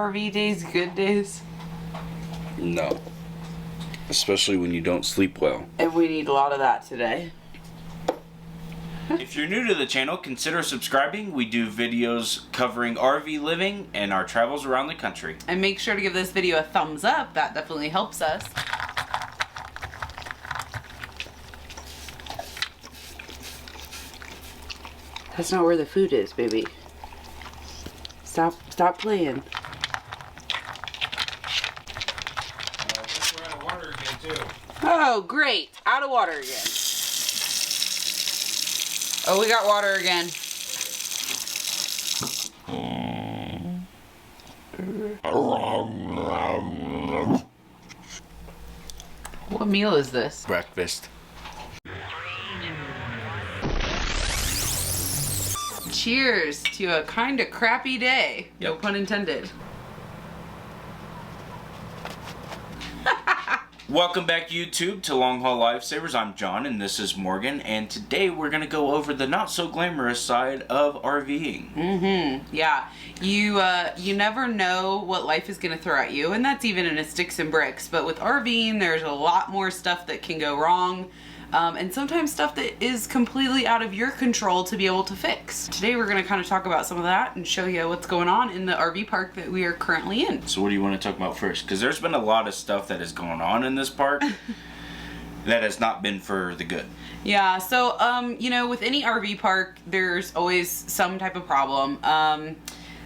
RV days good days? No. Especially when you don't sleep well. And we need a lot of that today. If you're new to the channel, consider subscribing. We do videos covering RV living and our travels around the country. And make sure to give this video a thumbs up. That definitely helps us. That's not where the food is, baby. Stop playing. I think we're out of water again, too. Oh, great. Out of water again. Oh, we got water again. What meal is this? Breakfast. Cheers to a kind of crappy day. No Yep. pun intended. Welcome back, YouTube, to Longhaul Lifesavers. I'm John and this is Morgan, and today we're going to go over the not so glamorous side of RVing. Yeah, you never know what life is going to throw at you, and that's even in a sticks and bricks. But with RVing, there's a lot more stuff that can go wrong. And sometimes stuff that is completely out of your control to be able to fix. Today we're going to kind of talk about some of that and show you what's going on in the RV park that we are currently in. So what do you want to talk about first? Because there's been a lot of stuff that is going on in this park that has not been for the good. Yeah, so, you know, with any RV park, there's always some type of problem.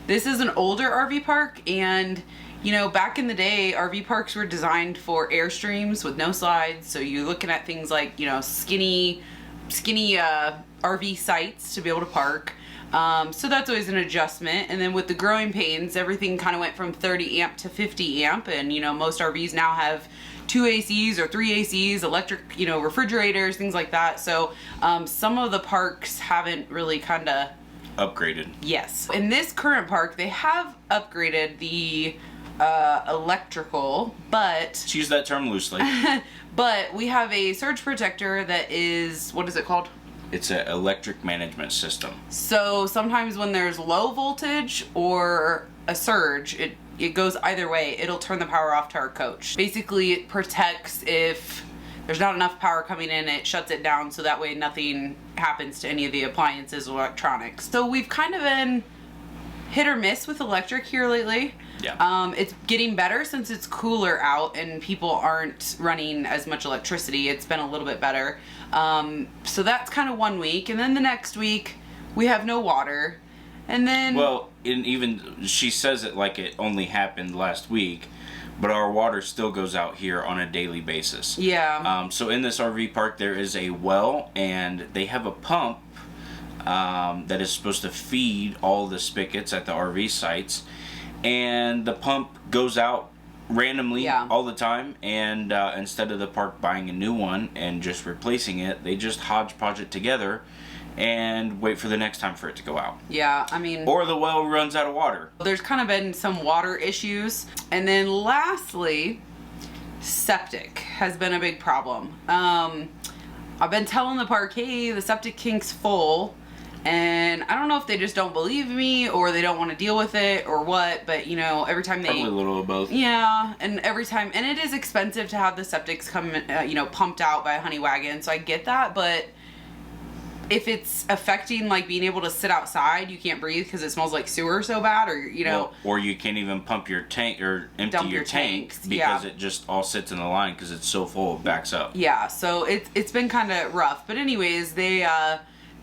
This is an older RV park, and you know, back in the day, RV parks were designed for Airstreams with no slides. So you're looking at things like, you know, skinny RV sites to be able to park. So that's always an adjustment. And then with the growing pains, everything kind of went from 30 amp to 50 amp. And, you know, most RVs now have 2 ACs or 3 ACs, electric, you know, refrigerators, things like that. So some of the parks haven't really kind of Upgraded. Yes. In this current park, they have upgraded the electrical, but Let's use that term loosely. but we have a surge protector that is, what is it called? It's an electric management system. So sometimes when there's low voltage or a surge, it goes either way. It'll turn the power off to our coach. Basically, it protects if there's not enough power coming in, it shuts it down so that way nothing happens to any of the appliances or electronics. So we've kind of been hit or miss with electric here lately. Yeah. It's getting better since it's cooler out and people aren't running as much electricity. It's been a little bit better. So that's kind of 1 week. And then the next week, we have no water. And then... Well, and even she says it like it only happened last week, but our water still goes out here on a daily basis. Yeah. So in this RV park, there is a well, and they have a pump that is supposed to feed all the spigots at the RV sites, and the pump goes out randomly all the time, and instead of the park buying a new one and just replacing it, they just hodgepodge it together and wait for the next time for it to go out. Yeah, I mean... Or the well runs out of water. There's kind of been some water issues. And then lastly, septic has been a big problem. I've been telling the park, hey, the septic tank's full. And I don't know if they just don't believe me or they don't want to deal with it or what, but you know, every time they... Probably a little of both. Yeah, and every time... And it is expensive to have the septics come, you know, pumped out by a honey wagon, so I get that, but if it's affecting like being able to sit outside, you can't breathe because it smells like sewer so bad, or you know... Well, or you can't even pump your tank or empty your tank tanks, because it just all sits in the line because it's so full it backs up. Yeah, so it's been kind of rough. But anyways, they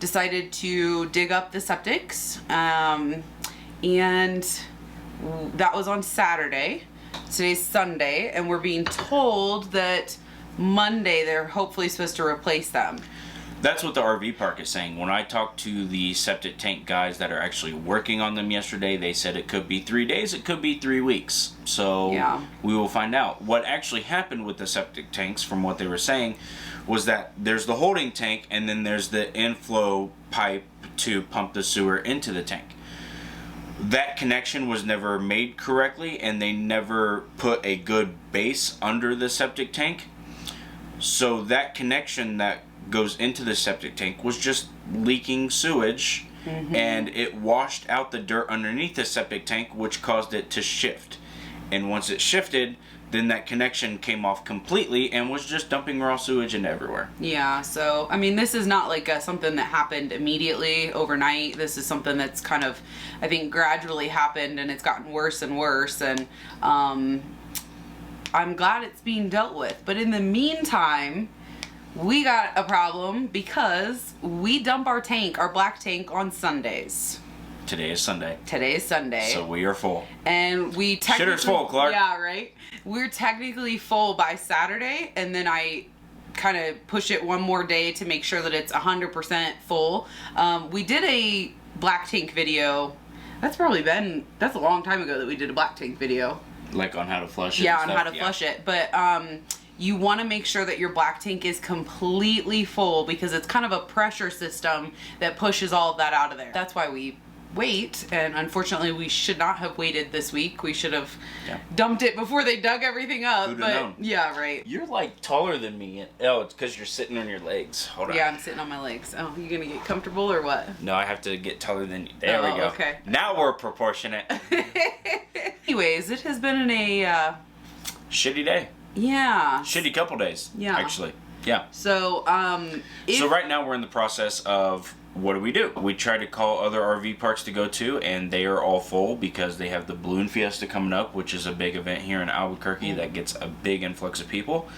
decided to dig up the septics, and that was on Saturday. Today's Sunday, and we're being told that Monday they're hopefully supposed to replace them. That's what the RV park is saying. When I talked to the septic tank guys that are actually working on them yesterday, they said it could be 3 days, it could be 3 weeks. So we will find out. What actually happened with the septic tanks, from what they were saying, was that there's the holding tank and then there's the inflow pipe to pump the sewer into the tank. That connection was never made correctly, and they never put a good base under the septic tank. So that connection that goes into the septic tank was just leaking sewage, and it washed out the dirt underneath the septic tank, which caused it to shift. And once it shifted, then that connection came off completely and was just dumping raw sewage into everywhere. Yeah, so I mean, this is not like something that happened immediately overnight. This is something that's kind of, I think, gradually happened, and it's gotten worse and worse, and I'm glad it's being dealt with. But in the meantime, we got a problem because we dump our black tank on Sundays. Today is Sunday. Today is Sunday. So we are full. And we technically... Shitter's full, Clark. Yeah, right? We're technically full by Saturday, and then I kind of push it one more day to make sure that it's 100% full. We did a black tank video. That's a long time ago that we did a black tank video. Like on how to flush it. Yeah, on how to flush it. But you want to make sure that your black tank is completely full, because it's kind of a pressure system that pushes all of that out of there. That's why we wait, and unfortunately we should not have waited this week. We should have dumped it before they dug everything up. Who'd have known? Yeah, right. You're like taller than me. Oh, it's because you're sitting on your legs. Hold on. Yeah, I'm sitting on my legs. Oh, you gonna get comfortable or what? No, I have to get taller than you. There we go. Okay. Now we're proportionate. Anyways, it has been a shitty day. Yeah. Shitty couple days. Yeah. Actually. Yeah. So so right now we're in the process of, what do? We try to call other RV parks to go to, and they are all full because they have the Balloon Fiesta coming up, which is a big event here in Albuquerque that gets a big influx of people.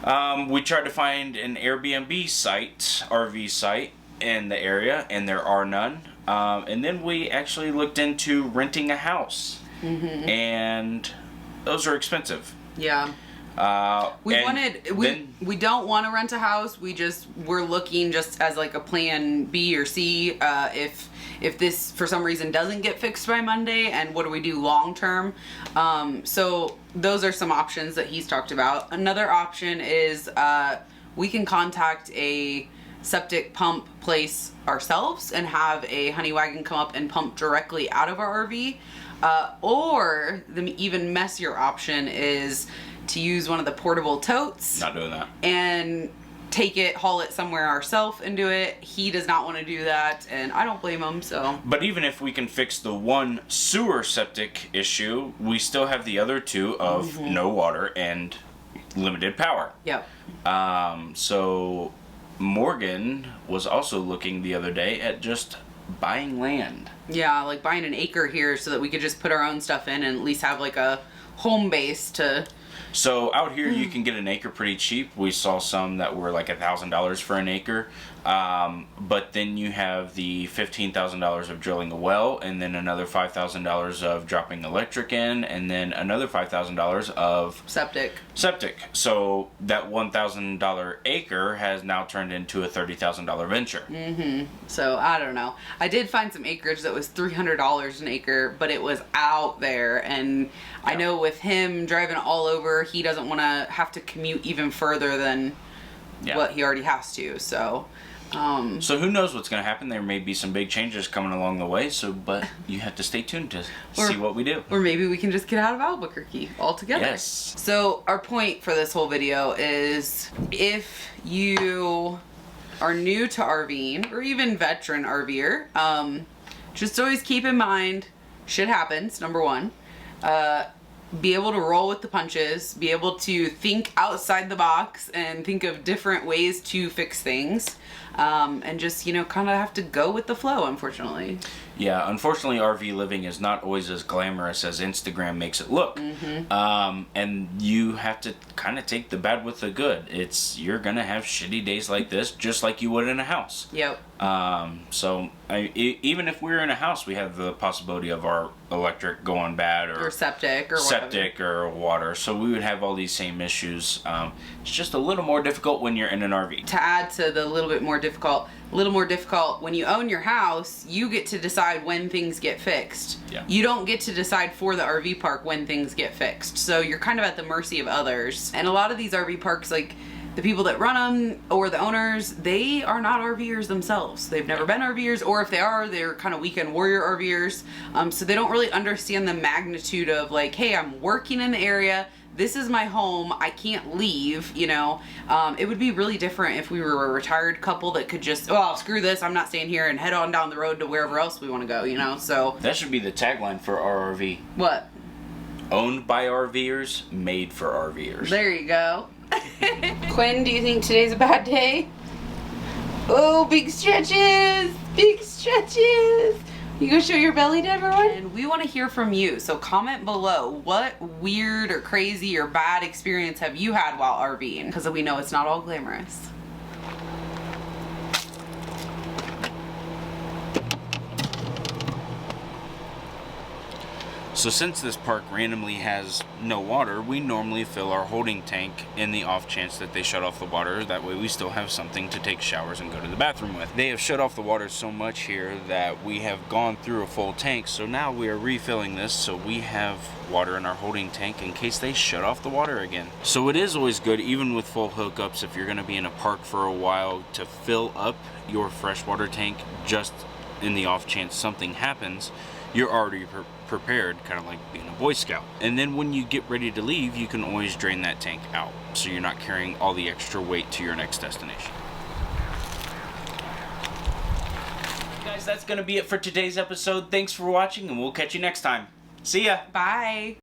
We tried to find an Airbnb site, RV site in the area, and there are none. And then we actually looked into renting a house, and those are expensive. Yeah. We don't want to rent a house. We're looking just as like a plan B or C if this for some reason doesn't get fixed by Monday, and what do we do long term. So those are some options that he's talked about. Another option is we can contact a septic pump place ourselves and have a honey wagon come up and pump directly out of our RV. Or the even messier option is to use one of the portable totes. Not doing that. And haul it somewhere ourselves and do it. He does not want to do that, and I don't blame him, so. But even if we can fix the one sewer septic issue, we still have the other two of no water and limited power. Yep. So Morgan was also looking the other day at just buying land. Yeah, like buying an acre here so that we could just put our own stuff in and at least have like a home base to... So out here you can get an acre pretty cheap. We saw some that were like $1,000 for an acre. But then you have the $15,000 of drilling a well, and then another $5,000 of dropping electric in, and then another $5,000 of septic. So that $1,000 acre has now turned into a $30,000 venture. So I don't know. I did find some acreage that was $300 an acre, but it was out there, and I know with him driving all over, he doesn't want to have to commute even further than what he already has to. So who knows what's going to happen? There may be some big changes coming along the way. But you have to stay tuned to see what we do. Or maybe we can just get out of Albuquerque altogether. Yes. So our point for this whole video is, if you are new to RVing or even veteran RVer, just always keep in mind, shit happens. Number one. Be able to roll with the punches, be able to think outside the box and think of different ways to fix things, and just, kind of have to go with the flow, unfortunately. Yeah, unfortunately, RV living is not always as glamorous as Instagram makes it look. And you have to kind of take the bad with the good. You're going to have shitty days like this, just like you would in a house. Yep. Even if we're in a house, we have the possibility of our electric going bad or septic or water. So we would have all these same issues. It's just a little more difficult when you're in an RV. To add to the little more difficult, when you own your house, you get to decide when things get fixed. Yeah. You don't get to decide for the RV park when things get fixed. So you're kind of at the mercy of others. And a lot of these RV parks, like the people that run them or the owners, they are not RVers themselves. They've never been RVers, or if they are, they're kind of weekend warrior RVers. So they don't really understand the magnitude of like, hey, I'm working in the area. this is my home, I can't leave, you know. It would be really different if we were a retired couple that could just, oh, screw this, I'm not staying here, and head on down the road to wherever else we want to go, you know. So that should be the tagline for our RV. what? Owned by RVers, made for RVers. There you go. Quinn, do you think today's a bad day? Oh, big stretches! Big stretches! You gonna show your belly to everyone? And we want to hear from you, so comment below. What weird or crazy or bad experience have you had while RVing? Because we know it's not all glamorous. So since this park randomly has no water, we normally fill our holding tank in the off chance that they shut off the water. That way we still have something to take showers and go to the bathroom with. They have shut off the water so much here that we have gone through a full tank. So now we are refilling this so we have water in our holding tank in case they shut off the water again. So it is always good, even with full hookups, if you're going to be in a park for a while, to fill up your freshwater tank just in the off chance something happens. You're already prepared, kind of like being a Boy Scout. And then when you get ready to leave, you can always drain that tank out, so you're not carrying all the extra weight to your next destination. Guys, that's going to be it for today's episode. Thanks for watching, and we'll catch you next time. See ya! Bye!